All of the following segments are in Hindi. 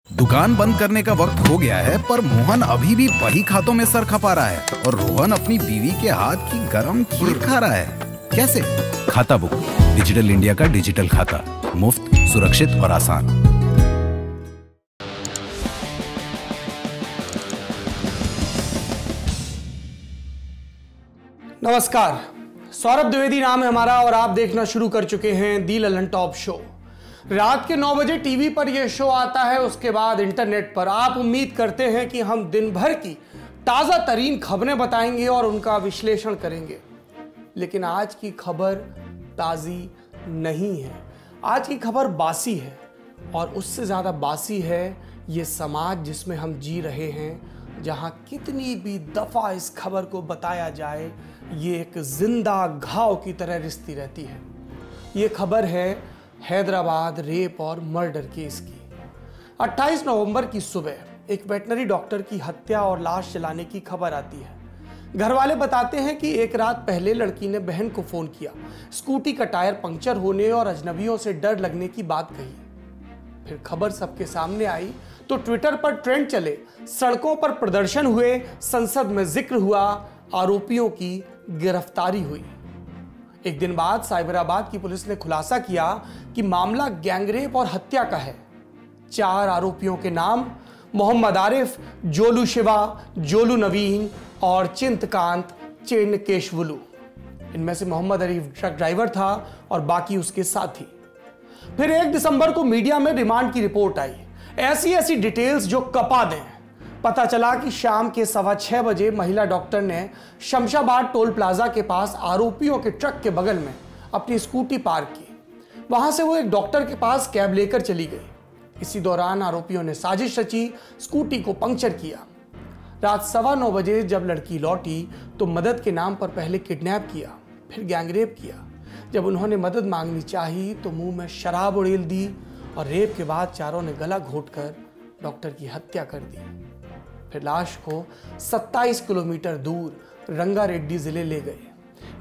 दुकान बंद करने का वक्त हो गया है, पर मोहन अभी भी वही खातों में सर खपा रहा है और रोहन अपनी बीवी के हाथ की गरम खीर खा रहा है। कैसे? खाता बुक, डिजिटल इंडिया का डिजिटल खाता, मुफ्त, सुरक्षित और आसान। नमस्कार, सौरभ द्विवेदी नाम है हमारा और आप देखना शुरू कर चुके हैं दी ललन टॉप शो। रात के 9 बजे टीवी पर यह शो आता है, उसके बाद इंटरनेट पर। आप उम्मीद करते हैं कि हम दिन भर की ताज़ा तरीन खबरें बताएंगे और उनका विश्लेषण करेंगे, लेकिन आज की खबर ताज़ी नहीं है। आज की खबर बासी है और उससे ज़्यादा बासी है ये समाज जिसमें हम जी रहे हैं, जहां कितनी भी दफ़ा इस खबर को बताया जाए ये एक जिंदा घाव की तरह रिश्ती रहती है। ये खबर है हैदराबाद रेप और मर्डर केस की। 28 नवंबर की सुबह एक वेटनरी डॉक्टर की हत्या और लाश जलाने की खबर आती है। घर वाले बताते हैं कि एक रात पहले लड़की ने बहन को फोन किया, स्कूटी का टायर पंक्चर होने और अजनबियों से डर लगने की बात कही। फिर खबर सबके सामने आई तो ट्विटर पर ट्रेंड चले, सड़कों पर प्रदर्शन हुए, संसद में जिक्र हुआ, आरोपियों की गिरफ्तारी हुई। एक दिन बाद साइबराबाद की पुलिस ने खुलासा किया कि मामला गैंगरेप और हत्या का है। 4 आरोपियों के नाम मोहम्मद आरिफ, जोलू शिवा, जोलू नवीन और चिंतकांत चेनकेशवुलू। इनमें से मोहम्मद आरिफ ट्रक ड्राइवर था और बाकी उसके साथी। फिर 1 दिसंबर को मीडिया में रिमांड की रिपोर्ट आई, ऐसी डिटेल्स जो कपा दें। पता चला कि शाम के 6:15 बजे महिला डॉक्टर ने शमशाबाद टोल प्लाजा के पास आरोपियों के ट्रक के बगल में अपनी स्कूटी पार्क की। वहां से वो एक डॉक्टर के पास कैब लेकर चली गई। इसी दौरान आरोपियों ने साजिश रची, स्कूटी को पंक्चर किया। रात 9:15 बजे जब लड़की लौटी तो मदद के नाम पर पहले किडनैप किया, फिर गैंगरेप किया। जब उन्होंने मदद मांगनी चाही तो मुंह में शराब उड़ेल दी और रेप के बाद चारों ने गला घोंटकर डॉक्टर की हत्या कर दी। फिर लाश को 27 किलोमीटर दूर रंगारेड्डी जिले ले गए।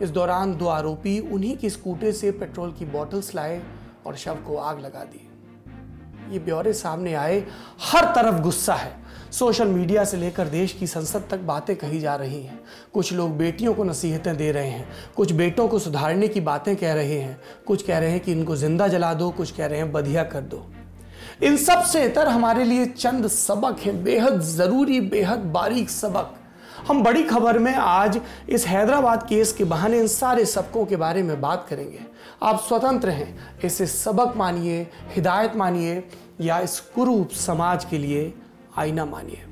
इस दौरान 2 आरोपी उन्हीं की स्कूटर से पेट्रोल की बोतल्स लाए और शव को आग लगा दी। ये ब्यौरे सामने आए, हर तरफ गुस्सा है। सोशल मीडिया से लेकर देश की संसद तक बातें कही जा रही हैं। कुछ लोग बेटियों को नसीहतें दे रहे हैं, कुछ बेटों को सुधारने की बातें कह रहे हैं, कुछ कह रहे हैं कि इनको जिंदा जला दो, कुछ कह रहे हैं बधिया कर दो। इन सब से इतर हमारे लिए चंद सबक हैं, बेहद जरूरी, बेहद बारीक सबक। हम बड़ी खबर में आज इस हैदराबाद केस के बहाने इन सारे सबकों के बारे में बात करेंगे। आप स्वतंत्र हैं, इसे सबक मानिए, हिदायत मानिए या इस कुरूप समाज के लिए आईना मानिए।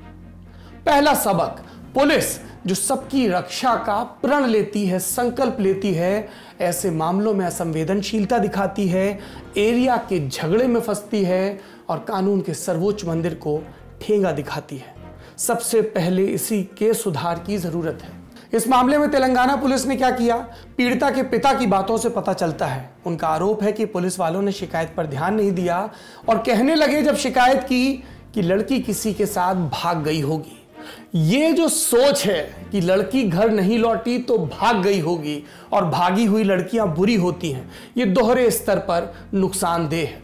पहला सबक, पुलिस जो सबकी रक्षा का प्रण लेती है, संकल्प लेती है, ऐसे मामलों में असंवेदनशीलता दिखाती है, एरिया के झगड़े में फंसती है और कानून के सर्वोच्च मंदिर को ठेंगा दिखाती है। सबसे पहले इसी के सुधार की जरूरत है। इस मामले में तेलंगाना पुलिस ने क्या किया, पीड़िता के पिता की बातों से पता चलता है। उनका आरोप है कि पुलिस वालों ने शिकायत पर ध्यान नहीं दिया और कहने लगे जब शिकायत की कि लड़की किसी के साथ भाग गई होगी। ये जो सोच है कि लड़की घर नहीं लौटी तो भाग गई होगी और भागी हुई लड़कियां बुरी होती हैं, ये दोहरे स्तर पर नुकसानदेह है।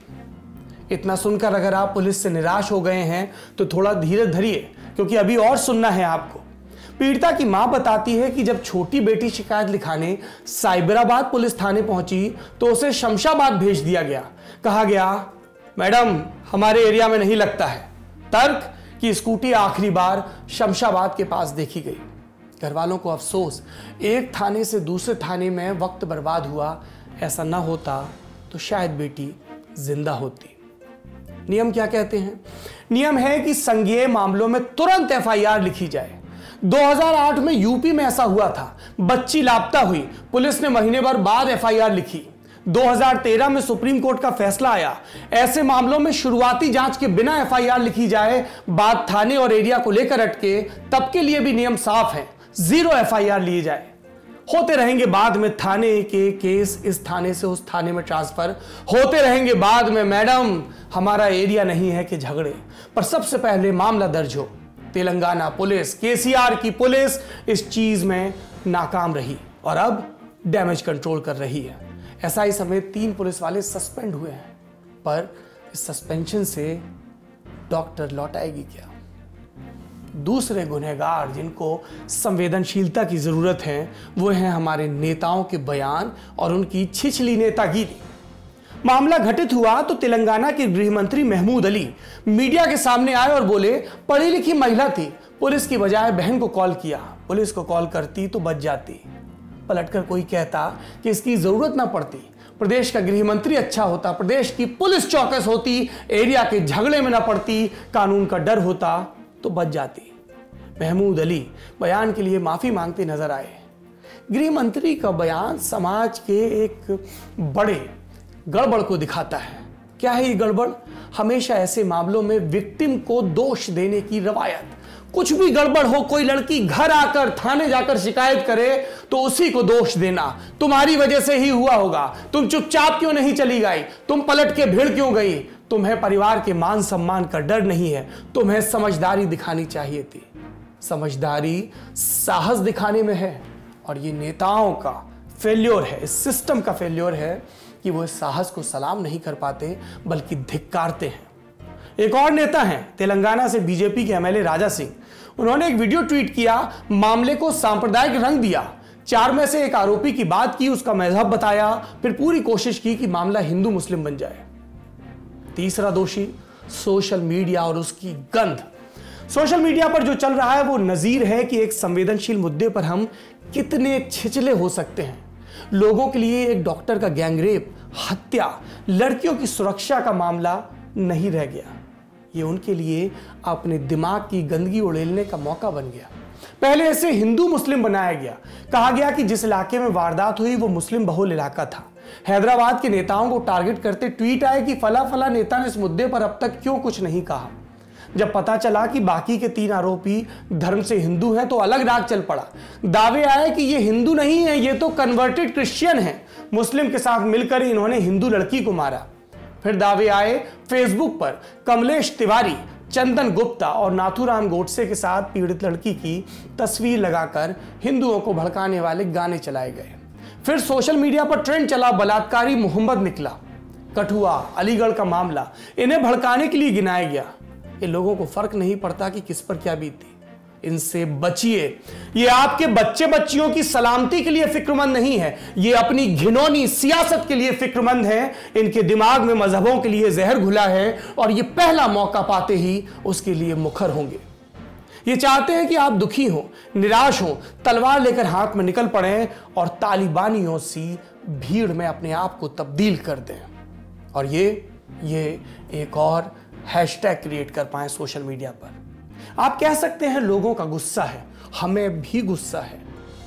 इतना सुनकर अगर आप पुलिस से निराश हो गए हैं तो थोड़ा धीरज धरिए, क्योंकि अभी और सुनना है आपको। पीड़िता की मां बताती है कि जब छोटी बेटी शिकायत लिखाने साइबराबाद पुलिस थाने पहुंची तो उसे शमशाबाद भेज दिया गया। कहा गया, मैडम हमारे एरिया में नहीं लगता है। तर्क कि स्कूटी आखिरी बार शमशाबाद के पास देखी गई। घर वालों को अफसोस, एक थाने से दूसरे थाने में वक्त बर्बाद हुआ। ऐसा ना होता तो शायद बेटी जिंदा होती। नियम क्या कहते हैं? नियम है कि संज्ञेय मामलों में तुरंत एफआईआर लिखी जाए। 2008 में यूपी में ऐसा हुआ था, बच्ची लापता हुई, पुलिस ने महीने भर बाद एफआईआर लिखी। 2013 में सुप्रीम कोर्ट का फैसला आया, ऐसे मामलों में शुरुआती जांच के बिना एफआईआर लिखी जाए, बात थाने और एरिया को लेकर अटके, तब के लिए भी नियम साफ है, 0 एफआईआर लिए जाए। होते रहेंगे बाद में थाने के केस, इस थाने से उस थाने में ट्रांसफर होते रहेंगे बाद में, मैडम हमारा एरिया नहीं है कि झगड़े। पर सबसे पहले मामला दर्ज हो। तेलंगाना पुलिस, केसीआर की पुलिस इस चीज में नाकाम रही और अब डैमेज कंट्रोल कर रही है। एसआई समेत 3 पुलिस वाले सस्पेंड हुए हैं, पर इस सस्पेंशन से डॉक्टर लौटाएगी क्या? दूसरे गुनहगार जिनको संवेदनशीलता की जरूरत है वो हैं हमारे नेताओं के बयान और उनकी छिछली नेतागिरी। मामला घटित हुआ तो तेलंगाना के गृह मंत्री महमूद अली मीडिया के सामने आए और बोले, पढ़ी लिखी महिला थी, पुलिस की बजाय बहन को कॉल किया, पुलिस को कॉल करती तो बच जाती। पलटकर कोई कहता कि इसकी जरूरत ना पड़ती, प्रदेश का गृह मंत्री अच्छा होता, प्रदेश की पुलिस चौकस होती, एरिया के झगड़े में ना पड़ती, कानून का डर होता तो बच जाती। महमूद अली बयान के लिए माफी मांगते नजर आए। गृह मंत्री का बयान समाज के एक बड़े गड़बड़ को दिखाता है। क्या है ये गड़बड़? हमेशा ऐसे मामलों में विक्टिम को दोष देने की रवायत। कुछ भी गड़बड़ हो, कोई लड़की घर आकर थाने जाकर शिकायत करे तो उसी को दोष देना, तुम्हारी वजह से ही हुआ होगा, तुम चुपचाप क्यों नहीं चली गई, तुम पलट के भिड़ क्यों गई, तुम्हें परिवार के मान सम्मान का डर नहीं है, तुम्हें समझदारी दिखानी चाहिए थी। समझदारी साहस दिखाने में है और ये नेताओं का फेल्योर है, इस सिस्टम का फेल्योर है कि वो इस साहस को सलाम नहीं कर पाते बल्कि धिक्कारते हैं। एक और नेता हैं तेलंगाना से बीजेपी के एमएलए राजा सिंह। उन्होंने एक वीडियो ट्वीट किया, मामले को सांप्रदायिक रंग दिया, 4 में से एक आरोपी की बात की, उसका मजहब बताया, फिर पूरी कोशिश की कि मामला हिंदू मुस्लिम बन जाए। तीसरा दोषी सोशल मीडिया और उसकी गंध। सोशल मीडिया पर जो चल रहा है वो नजीर है कि एक संवेदनशील मुद्दे पर हम कितने छिछले हो सकते हैं। लोगों के लिए एक डॉक्टर का गैंगरेप, हत्या, लड़कियों की सुरक्षा का मामला नहीं रह गया, ये उनके लिए अपने दिमाग की गंदगी उड़ेलने का मौका बन गया। पहले इसे हिंदू मुस्लिम बनाया गया, कहा गया कि जिस इलाके में वारदात हुई वो मुस्लिम बहुल इलाका था। हैदराबाद के नेताओं को टारगेट करते ट्वीट आए कि फला फला नेता ने इस मुद्दे पर अब तक क्यों कुछ नहीं कहा। जब पता चला कि बाकी के 3 आरोपी धर्म से हिंदू हैं तो अलग राग चल पड़ा। दावे आए कि ये हिंदू नहीं है, ये तो कन्वर्टेड क्रिश्चियन है, मुस्लिम के साथ मिलकर इन्होंने हिंदू लड़की को मारा। फिर दावे आए फेसबुक पर कमलेश तिवारी, चंदन गुप्ता और नाथुराम गोडसे के साथ पीड़ित लड़की की तस्वीर लगाकर हिंदुओं को भड़काने वाले गाने चलाए गए। फिर सोशल मीडिया पर ट्रेंड चला, बलात्कारी मोहम्मद निकला। कठुआ, अलीगढ़ का मामला इन्हें भड़काने के लिए गिनाया गया। ये लोगों को फर्क नहीं पड़ता कि किस पर क्या बीती। इनसे बचिए, ये आपके बच्चे बच्चियों की सलामती के लिए फिक्रमंद नहीं है, ये अपनी घिनौनी सियासत के लिए फिक्रमंद है। इनके दिमाग में मजहबों के लिए जहर घुला है और ये पहला मौका पाते ही उसके लिए मुखर होंगे। ये चाहते हैं कि आप दुखी हो, निराश हो, तलवार लेकर हाथ में निकल पड़े और तालिबानियों सी भीड़ में अपने आप को तब्दील कर दें और ये एक और हैशटैग क्रिएट कर पाए सोशल मीडिया पर। आप कह सकते हैं लोगों का गुस्सा है, हमें भी गुस्सा है।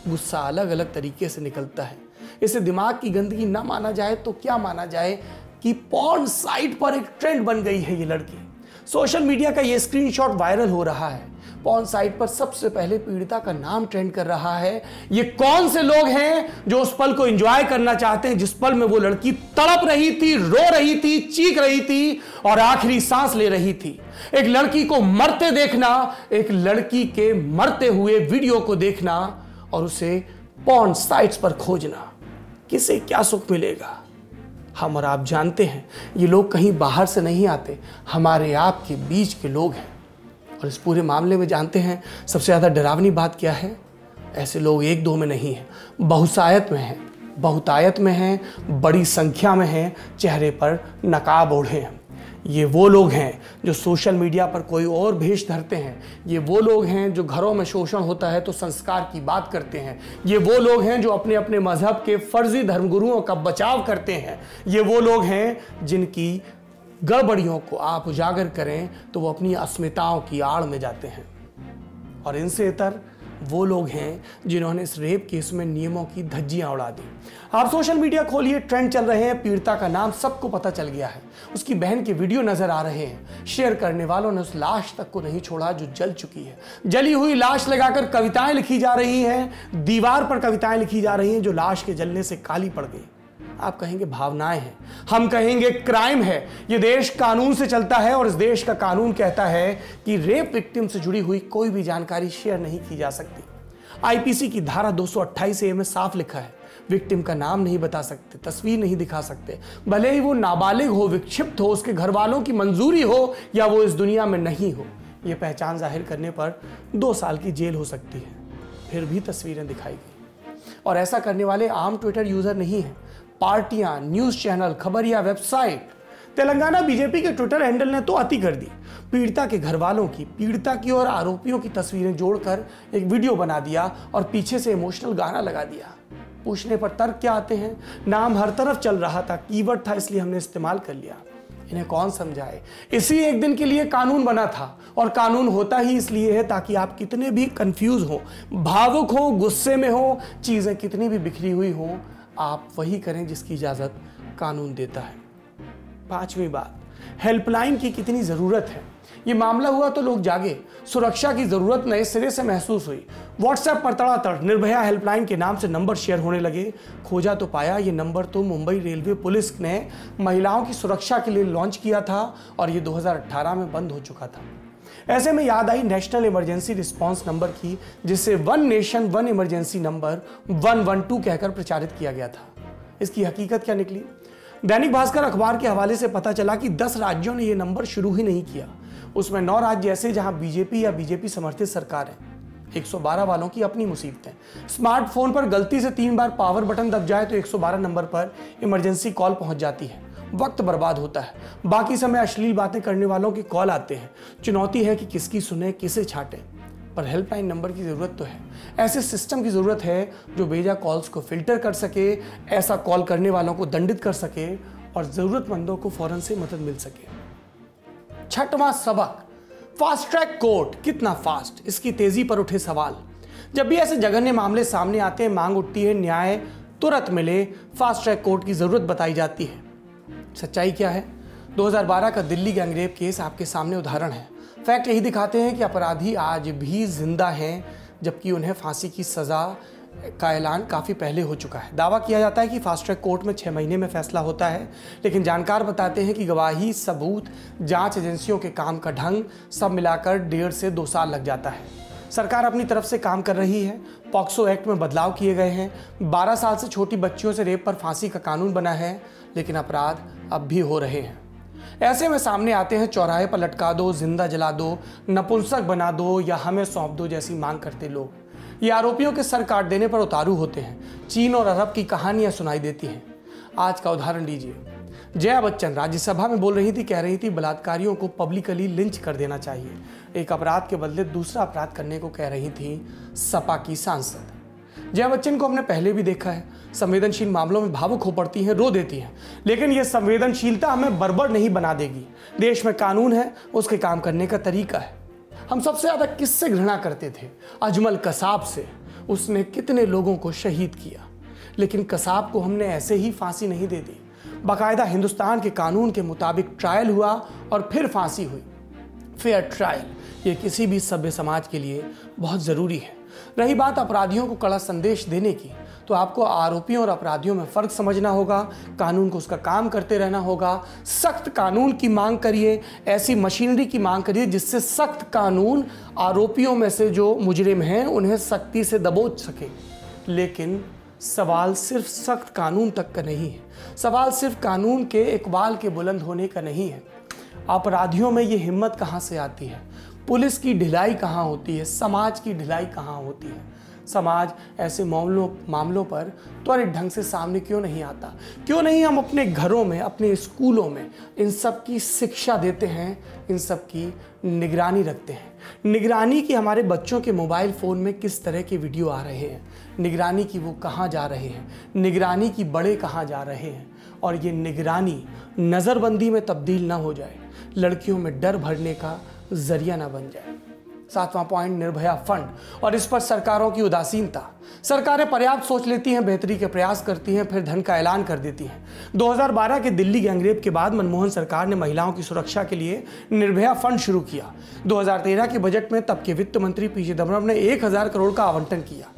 गुस्सा अलग अलग तरीके से निकलता है। इसे दिमाग की गंदगी ना माना जाए तो क्या माना जाए कि पॉर्न साइट पर एक ट्रेंड बन गई है ये लड़की। सोशल मीडिया का ये स्क्रीनशॉट वायरल हो रहा है। पॉर्न साइट पर सबसे पहले पीड़िता का नाम ट्रेंड कर रहा है। ये कौन से लोग हैं जो उस पल को एंजॉय करना चाहते हैं जिस पल में वो लड़की तड़प रही थी, रो रही थी, चीख रही थी और आखिरी सांस ले रही थी। एक लड़की को मरते देखना, एक लड़की के मरते हुए वीडियो को देखना और उसे पॉर्न साइट्स पर खोजना, किसे क्या सुख मिलेगा? हम और आप जानते हैं ये लोग कहीं बाहर से नहीं आते, हमारे आपके बीच के लोग हैं। और इस पूरे मामले में जानते हैं सबसे ज़्यादा डरावनी बात क्या है? ऐसे लोग 1-2 में नहीं हैं, बहुतायत में हैं, बहुतायत में हैं, बड़ी संख्या में हैं, चेहरे पर नकाब ओढ़े हैं। ये वो लोग हैं जो सोशल मीडिया पर कोई और भेष धरते हैं। ये वो लोग हैं जो घरों में शोषण होता है तो संस्कार की बात करते हैं। ये वो लोग हैं जो अपने अपने मजहब के फर्जी धर्मगुरुओं का बचाव करते हैं। ये वो लोग हैं जिनकी गड़बड़ियों को आप उजागर करें तो वो अपनी अस्मिताओं की आड़ में जाते हैं। और इनसे इतर वो लोग हैं जिन्होंने इस रेप केस में नियमों की धज्जियां उड़ा दी। आप सोशल मीडिया खोलिए, ट्रेंड चल रहे हैं, पीड़िता का नाम सबको पता चल गया है, उसकी बहन के वीडियो नजर आ रहे हैं। शेयर करने वालों ने उस लाश तक को नहीं छोड़ा जो जल चुकी है। जली हुई लाश लगाकर कविताएं लिखी जा रही हैं, दीवार पर कविताएं लिखी जा रही हैं जो लाश के जलने से काली पड़ गई। आप कहेंगे भावनाएं हैं, हम कहेंगे क्राइम है। ये देश कानून से चलता है और इस देश का कानून कहता है कि रेप विक्टिम से जुड़ी हुई कोई भी जानकारी शेयर नहीं की जा सकती। आईपीसी की धारा 228 ए में साफ लिखा है, विक्टिम का नाम नहीं बता सकते, तस्वीर नहीं दिखा सकते, भले ही वो नाबालिग हो, विक्षिप्त हो, उसके घर वालों की मंजूरी हो या वो इस दुनिया में नहीं हो। ये पहचान जाहिर करने पर 2 साल की जेल हो सकती है। फिर भी तस्वीरें दिखाई गई। और ऐसा करने वाले आम ट्विटर यूजर नहीं हैं, पार्टियां, न्यूज चैनल, खबरिया, वेबसाइट। तेलंगाना बीजेपी के ट्विटर हैंडल ने तो अति कर दी। पीड़िता के घर वालों की, पीड़िता की और आरोपियों की तस्वीरें जोड़कर एक वीडियो बना दिया और पीछे से इमोशनल गाना लगा दिया। पूछने पर तर्क क्या आते हैं? नाम हर तरफ चल रहा था, कीवर्ड था, इसलिए हमने इस्तेमाल कर लिया। इन्हें कौन समझाए? इसी एक दिन के लिए कानून बना था, और कानून होता ही इसलिए है ताकि आप कितने भी कंफ्यूज हो, भावुक हो, गुस्से में हो, चीजें कितनी भी बिखरी हुई हो, आप वही करें जिसकी इजाजत कानून देता है। 5वीं बात, हेल्पलाइन की कितनी जरूरत है। ये मामला हुआ तो लोग जागे, सुरक्षा की जरूरत नए सिरे से महसूस हुई। व्हाट्सएप पर तड़ातड़ निर्भया हेल्पलाइन के नाम से नंबर शेयर होने लगे। खोजा तो पाया ये नंबर तो मुंबई रेलवे पुलिस ने महिलाओं की सुरक्षा के लिए लॉन्च किया था और ये 2018 में बंद हो चुका था। ऐसे में याद आई नेशनल इमरजेंसी रिस्पांस नंबर की, जिसे one nation one emergency number 112 कहकर प्रचारित किया गया था। इसकी हकीकत क्या निकली? दैनिक भास्कर अखबार के हवाले से पता चला कि 10 राज्यों ने यह नंबर शुरू ही नहीं किया। उसमें 9 राज्य ऐसे जहां बीजेपी या बीजेपी समर्थित सरकार है। 112 वालों की अपनी मुसीबतें। स्मार्टफोन पर गलती से 3 बार पावर बटन दब जाए तो 112 नंबर पर इमरजेंसी कॉल पहुंच जाती है। वक्त बर्बाद होता है, बाकी समय अश्लील बातें करने वालों के कॉल आते हैं। चुनौती है कि किसकी सुने, किसे छांटे। पर हेल्पलाइन नंबर की जरूरत तो है। ऐसे सिस्टम की जरूरत है जो बेजा कॉल्स को फिल्टर कर सके, ऐसा कॉल करने वालों को दंडित कर सके और जरूरतमंदों को फौरन से मदद मिल सके। 6वां सबक, फास्ट ट्रैक कोर्ट कितना फास्ट, इसकी तेजी पर उठे सवाल। जब भी ऐसे जघन्य मामले सामने आते हैं, मांग उठती है न्याय तुरंत मिले, फास्ट ट्रैक कोर्ट की जरूरत बताई जाती है। सच्चाई क्या है? 2012 का दिल्ली गैंगरेप केस आपके सामने उदाहरण है। फैक्ट यही दिखाते हैं कि अपराधी आज भी जिंदा हैं, जबकि उन्हें फांसी की सजा का ऐलान काफ़ी पहले हो चुका है। दावा किया जाता है कि फास्ट ट्रैक कोर्ट में 6 महीने में फैसला होता है, लेकिन जानकार बताते हैं कि गवाही, सबूत, जांच एजेंसियों के काम का ढंग सब मिलाकर 1.5 से 2 साल लग जाता है। सरकार अपनी तरफ से काम कर रही है। पॉक्सो एक्ट में बदलाव किए गए हैं। 12 साल से छोटी बच्चियों से रेप पर फांसी का कानून बना है, लेकिन अपराध अब भी हो रहे हैं। ऐसे में सामने आते हैं चौराहे पर लटका दो, जिंदा जला दो, नपुंसक बना दो या हमें सौंप दो जैसी मांग करते लोग। ये आरोपियों के सर काट देने पर उतारू होते हैं। चीन और अरब की कहानियां सुनाई देती हैं। आज का उदाहरण लीजिए। जया बच्चन राज्यसभा में बोल रही थी, कह रही थी बलात्कारियों को पब्लिकली लिंच कर देना चाहिए। एक अपराध के बदले दूसरा अपराध करने को कह रही थी सपा की सांसद। जया बच्चन को हमने पहले भी देखा है, संवेदनशील मामलों में भावुक हो पड़ती हैं, रो देती हैं, लेकिन यह संवेदनशीलता हमें बर्बर नहीं बना देगी। देश में कानून है, उसके काम करने का तरीका है। हम सबसे ज्यादा किससे घृणा करते थे? अजमल कसाब से। उसने कितने लोगों को शहीद किया, लेकिन कसाब को हमने ऐसे ही फांसी नहीं दे दी। बाकायदा हिंदुस्तान के कानून के मुताबिक ट्रायल हुआ और फिर फांसी हुई। फेयर ट्रायल ये किसी भी सभ्य समाज के लिए बहुत ज़रूरी है। रही बात अपराधियों को कड़ा संदेश देने की, तो आपको आरोपियों और अपराधियों में फ़र्क समझना होगा, कानून को उसका काम करते रहना होगा। सख्त कानून की मांग करिए, ऐसी मशीनरी की मांग करिए जिससे सख्त कानून आरोपियों में से जो मुजरिम हैं उन्हें सख्ती से दबोच सके। लेकिन सवाल सिर्फ सख्त कानून तक का नहीं है, सवाल सिर्फ कानून के इकबाल के बुलंद होने का नहीं है। अपराधियों में ये हिम्मत कहाँ से आती है? पुलिस की ढिलाई कहाँ होती है? समाज की ढिलाई कहाँ होती है? समाज ऐसे मामलों पर त्वरित ढंग से सामने क्यों नहीं आता? क्यों नहीं हम अपने घरों में, अपने स्कूलों में इन सब की शिक्षा देते हैं, इन सब की निगरानी रखते हैं? निगरानी की हमारे बच्चों के मोबाइल फ़ोन में किस तरह के वीडियो आ रहे हैं, निगरानी की वो कहाँ जा रहे हैं, निगरानी की बड़े कहाँ जा रहे हैं, और ये निगरानी नज़रबंदी में तब्दील ना हो जाए, लड़कियों में डर भरने का जरिया ना बन जाए। 7वां पॉइंट, निर्भया फंड और इस पर सरकारों की उदासीनता। सरकारें पर्याप्त सोच लेती हैं, बेहतरी के प्रयास करती हैं, फिर धन का ऐलान कर देती हैं। 2012 के दिल्ली गैंगरेप के बाद मनमोहन सरकार ने महिलाओं की सुरक्षा के लिए निर्भया फंड शुरू किया। 2013 के बजट में तब के वित्त मंत्री पी चिदम्बरम ने 1000 करोड़ का आवंटन किया।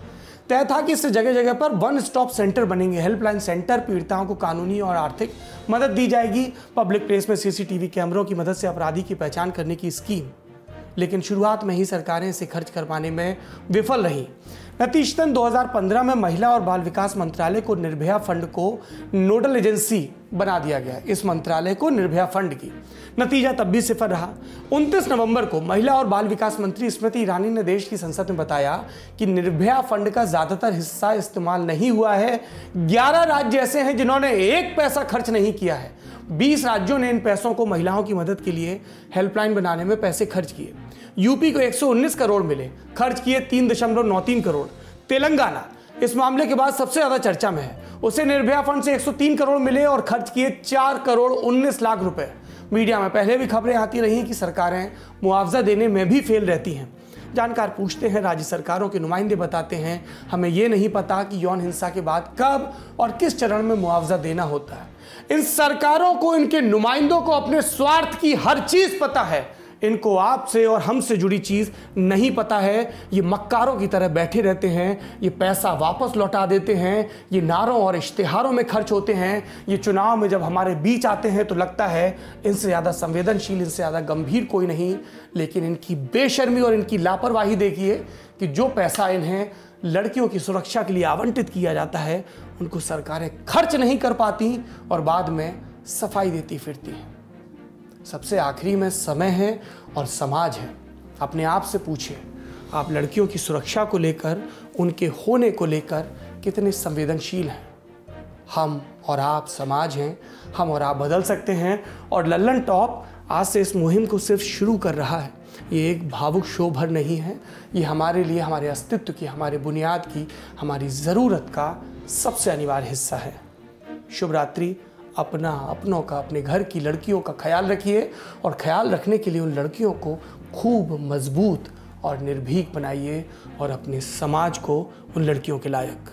तय था कि इससे जगह जगह पर वन स्टॉप सेंटर बनेंगे, हेल्पलाइन सेंटर, पीड़िताओं को कानूनी और आर्थिक मदद दी जाएगी, पब्लिक प्लेस में सीसीटीवी कैमरों की मदद से अपराधी की पहचान करने की स्कीम। लेकिन शुरुआत में ही सरकारें इसे खर्च कर पाने में विफल रहीं। नतीजतन 2015 में महिला और बाल विकास मंत्रालय को निर्भया फंड को नोडल एजेंसी बना दिया गया, इस मंत्रालय को निर्भया फंड की। नतीजा तब भी सिफर रहा। 29 नवंबर को महिला और बाल विकास मंत्री स्मृति ईरानी ने देश की संसद में बताया कि निर्भया फंड का ज्यादातर हिस्सा इस्तेमाल नहीं हुआ है। 11 राज्य ऐसे हैं जिन्होंने 1 पैसा खर्च नहीं किया है। 20 राज्यों ने इन पैसों को महिलाओं की मदद के लिए हेल्पलाइन बनाने में पैसे खर्च किए। यूपी को 119 करोड़ मिले, खर्च किए 3.93 करोड़। तेलंगाना इस मामले के बाद सबसे ज्यादा चर्चा में है, उसे निर्भया फंड से 103 करोड़ मिले और खर्च किए 4 करोड़ 19 लाख रुपए। मीडिया में पहले भी खबरें आती रही कि सरकारें मुआवजा देने में भी फेल रहती हैं। जानकार पूछते हैं, राज्य सरकारों के नुमाइंदे बताते हैं, हमें यह नहीं पता कि यौन हिंसा के बाद कब और किस चरण में मुआवजा देना होता है। इन सरकारों को, इनके नुमाइंदों को अपने स्वार्थ की हर चीज पता है, इनको आपसे और हमसे जुड़ी चीज नहीं पता है। ये मक्कारों की तरह बैठे रहते हैं, ये पैसा वापस लौटा देते हैं, ये नारों और इश्तिहारों में खर्च होते हैं। ये चुनाव में जब हमारे बीच आते हैं तो लगता है इनसे ज़्यादा संवेदनशील, इनसे ज़्यादा गंभीर कोई नहीं। लेकिन इनकी बेशर्मी और इनकी लापरवाही देखिए कि जो पैसा इन्हें लड़कियों की सुरक्षा के लिए आवंटित किया जाता है, उनको सरकारें खर्च नहीं कर पाती और बाद में सफाई देती फिरती हैं। सबसे आखिरी में समय है और समाज है। अपने आप से पूछिए, आप लड़कियों की सुरक्षा को लेकर, उनके होने को लेकर कितने संवेदनशील हैं? हम और आप समाज हैं, हम और आप बदल सकते हैं। और लल्लन टॉप आज से इस मुहिम को सिर्फ शुरू कर रहा है। ये एक भावुक शो भर नहीं है, ये हमारे लिए, हमारे अस्तित्व की, हमारे बुनियाद की, हमारी ज़रूरत का सबसे अनिवार्य हिस्सा है। शुभ रात्रि। अपना, अपनों का, अपने घर की लड़कियों का ख्याल रखिए और ख्याल रखने के लिए उन लड़कियों को खूब मजबूत और निर्भीक बनाइए और अपने समाज को उन लड़कियों के लायक